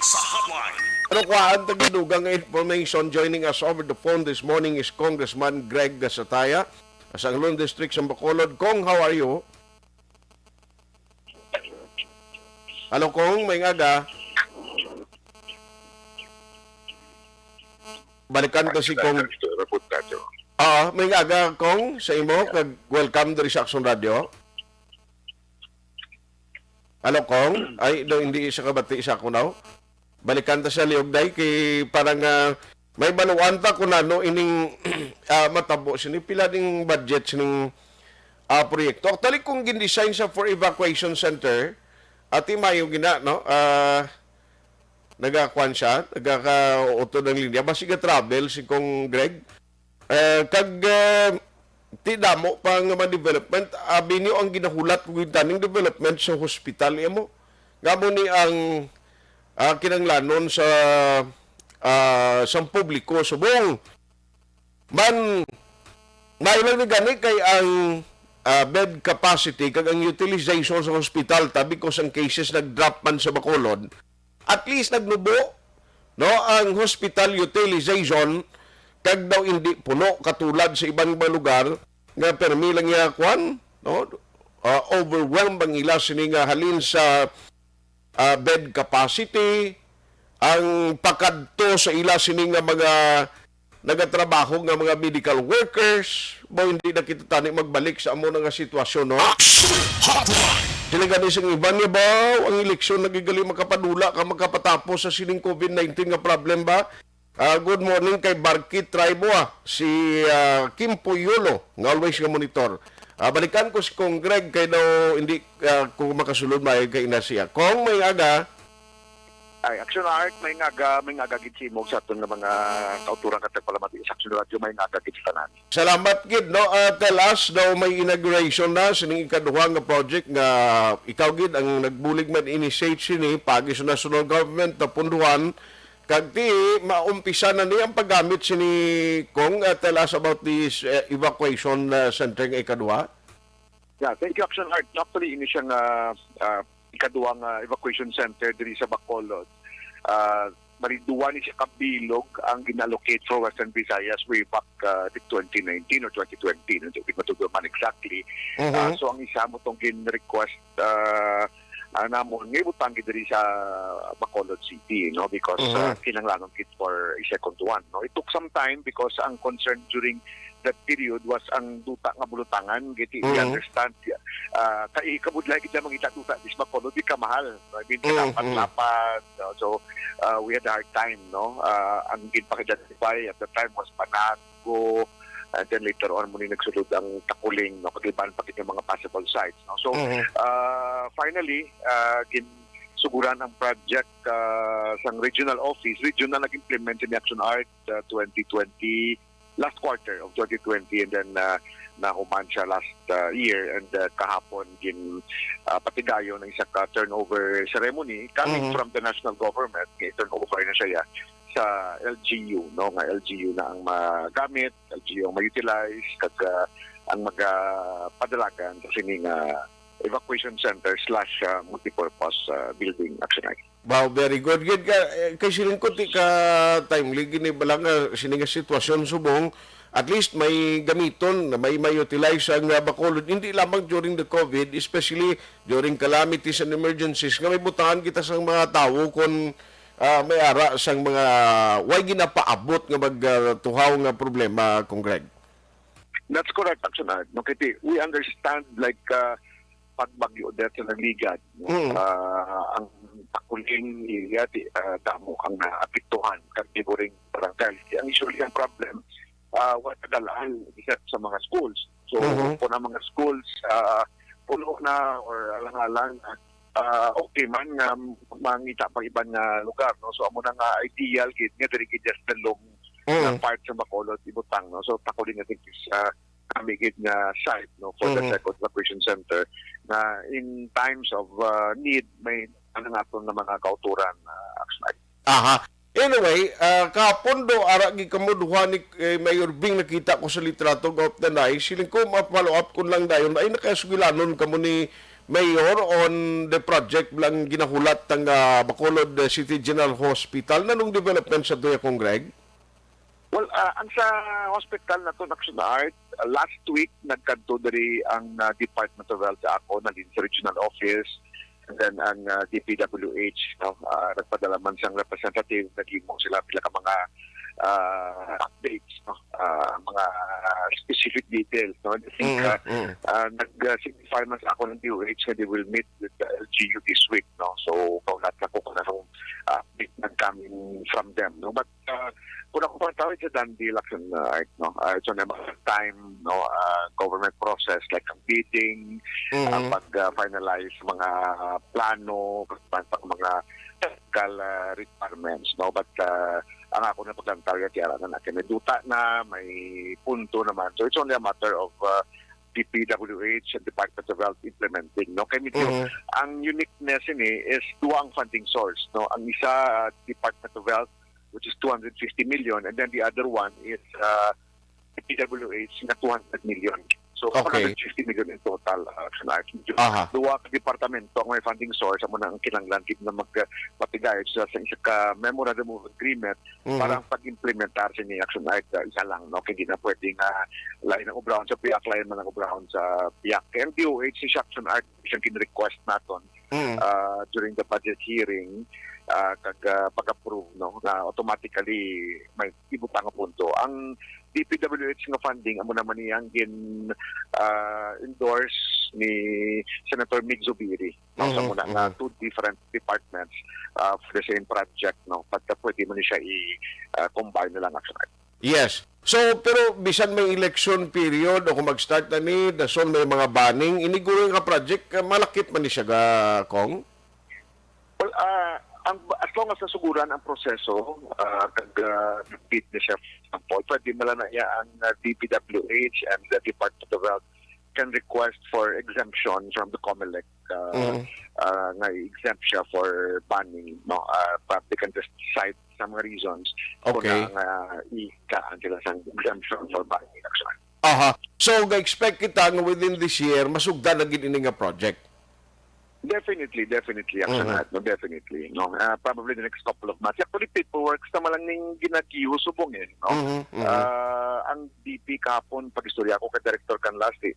sa hotline. Ano kuhaan tagidugang information? Joining us over the phone this morning is Congressman Greg Gasataya, sa Anglon District sa Bacolod. Kong, how are you? Hello, Kong, may aga. Balikan to si Kong. May aga, Kong, sa imo. Welcome to sa Action Radio. Hello, Kong. Ay, hindi isa kabati isa ko now. Balikan ta sa liogday kay parang may baluan ta kung ano ining matabo sini pila ding budget sining proyekto. Actually kung gin-design sa for evacuation center at mayo gina no nagakuan siya, nagaka-auto ng linya basiga travel si Kong Greg. Ti damo pa nga development abi niyo ang ginahulat kung taning development sa hospital mo. Ngamo ni ang kinanglanon sa publiko subong man mailang ni gani kay ang bed capacity kag ang utilization sa hospital tabi ko sang cases nag-drop man sa Bacolod at least nagnubo no ang hospital utilization kag daw hindi puno katulad sa ibang lugar nga permi lang ya kwan no overwhelmed ang ila sini nga halin sa bed capacity, ang pakadto sa ila sini nga mga nagatrabaho nga mga medical workers, mo hindi na kita tani magbalik sa amo nga sitwasyon, no? Sila gani sing iban niya ba, ang eleksyon nagigali makapadula ka makapatapos sa sining COVID-19 nga problem ba? Good morning kay Barkit Tribo, si Kim Puyolo, nga always nga monitor. Balikan ko si Kong Greg kay daw hindi kung makasulod may kay ina siya. Kong may aga. Ay, Action Art, may nga gid si Mog sa itong mga kauturan katag palamati sa Action Radio, may nga gid sa tanan. Salamat gid no. Tell us daw may inauguration na sining ikaduha nga project nga ikaw gid ang nagbulig man initiate sini pagi sa national government na punduhan kag ti maumpisa na ni ang paggamit sini Kong. Tell us about this evacuation center nga ikaduha. Yeah, thank you, Action Art. Actually, ini siyang ikaduhang evacuation center diri sa Bacolod. Mariduwa ni siya kabilog ang ginallocate for Western Visayas way back 2019 or 2020. Hindi ko matuguman exactly. So, ang isa mo itong gin-request namon ngay butang diri sa Bacolod City, no, because kinanglangan kit for a second one, no. It took some time because ang concern during that period was ang duta nga bulutangan giti we understand kay kabudlay gid mga ita-duta dis Bacolod di ka mahal, no? I mean lapat, no? So we had a hard time, no. Ang gid-identify at the time was Panago, and then later on muli nagsulod ang Takuling, no, pagiban pa yung mga possible sites, no. So finally suguran ang project sa regional office. Regional nag-implement ni Action Art 2020, last quarter of 2020, and then nahuman siya last year, and kahapon patigayo ng isa ka turnover ceremony coming from the national government. Turnover na siya sa LGU, no, nga LGU na ang magamit, LGU ang ma-utilize kag ang magapadalagan sa sining evacuation center / multipurpose building, Action Art. Wow, very good. Good ka. Kay siling ko ka timely gini balang sining sitwasyon subong at least may gamiton na may utilize ang Bacolod hindi lamang during the COVID, especially during calamities and emergencies nga may butangan kita sa mga tao kung may ara sang mga way ginapaabot nga magtuhaw nga problema, Kong Greg. That's correct, Action Art. No, kiti, we understand like pagbagyo dito sa nagligad, no? Ang Takuling area damo ang naapektuhan kag neighboring barangay. Ang usually ang problem wala kadalaan isa sa mga schools. So kung ang mga schools puno na or alang-alang okay man nga mangita pang ibang lugar, no. So amo na nga ideal gid nga diri gid just dalong part sa Bacolod ibutang, no. So Takuling I think is kamigid nga site, no, for the second evacuation center na in times of need may ano naton na mga kauturan, Action. Aha. Anyway, kahapon do ara gi kamuduhan ni Mayor Bing nakita ko sa litrato of the night. Siling ko ma-follow up kun lang dayon ay nakasugilanon kamo ni Mayor on the project lang ginahulat ng Bacolod City General Hospital. Nanong development sa tuya kong Greg? Well, ang sa hospital na to, Action Art, last week, nagkanto dari ang Department of Health sa ako, nalin sa regional office, and then ang DPWH, nagpadala man siyang representative, naging mo sila pila ka mga updates, mga specific details. I think nag-signify man sa ako ng DOH na they will meet with the LGU this week. So, kaulat na ko kung anong update coming from them. But kung ako pang tawid sa Dundee election, it's on a time, government process like ang bidding, pag-finalize mga plano, mga technical requirements. But ang ako na paglantaw yung tiyaran na may duta na, may punto naman. So it's only a matter of DPWH and Department of Health implementing. Kaya medyo, ang uniqueness ini is duwa ang funding source. Ang isa, Department of Health, which is 250 million, and then the other one is DPWH na 200 million. So, Okay. 150 million in total. Aha. Duwa ka departamento ang may funding source amo na ang kinahanglan gid na magpatigay sa isa ka memorandum of agreement para ang pag-implementar sa ni Action Art isa lang, hindi na pwedeng lain ang obrahon sa piyak, lain man ang obrahon sa piyak. Kaya ang DOH si Action Art isang kin-request naton during the budget hearing pag-approve na automatically may ibutang punto. Ang DPWH nga funding amo naman niyang endorse ni Senator Mig Zubiri. Sa muna nga two different departments for the same project. Pagka pwede mo siya i-combine na lang Action Art. Yes. So, pero bisan may election period o kung mag-start na ni, dason may mga banning, iniguro nga project, malakit man ni siya Kong? Well, as long as nasuguran ang proseso, nag-bid na siya sample, pwede mala na iya ang DPWH and the Department of Health can request for exemption from the COMELEC nga exempt siya for banning. They can just cite some reasons Okay. kung ikaan sila sa exemption for banning action. Aha. So, ga-expect kita nga within this year, masugdan na gid ini nga project. Definitely, Action Art, definitely. Probably the next couple of months. Actually, paperwork naman lang ning ginagiyo subong ang DP kapon, pag-istorya ko kay Director Canlasti,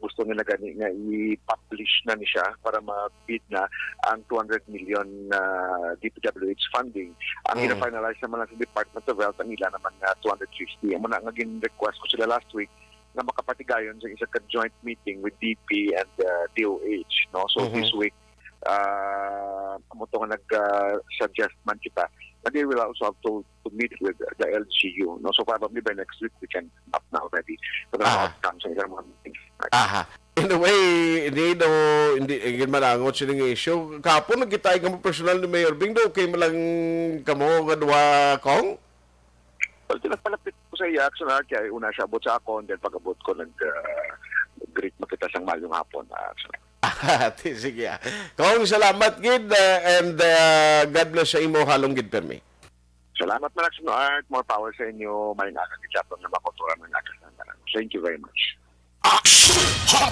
gusto nila gani nga i-publish na ni siya para ma-bid na ang 200 million DPWH funding. Ang ina-finalize naman lang sa Department of Health, ang ila naman nga 250. Amo na nga gin-request ko sila last week na makapatigayon sa isa ka joint meeting with DP and DOH. So this week, amo to nga nag-suggest man kita na they will also have to meet with the LGU. So probably by next week, we can up na already for the outcome sa isang mga meetings. Aha. In a way, hindi manangot sila ng issue. Kapon, nagkitay ka mo personal ni Mayor Bing, okay mo lang kamo gadwa Kong? Well, tinagpalapit ko sa iya, Action Art, kaya una siya abot sa ako, and then pag-abot ko, nag-greet makita siyang malyong hapon. Sige. Kong, salamat gid and God bless sa imo halong gid permi. Salamat man, Action Art. More power sa inyo. May nakakitapon na makotura ng nakasandaran. Thank you very much. Action! Hot!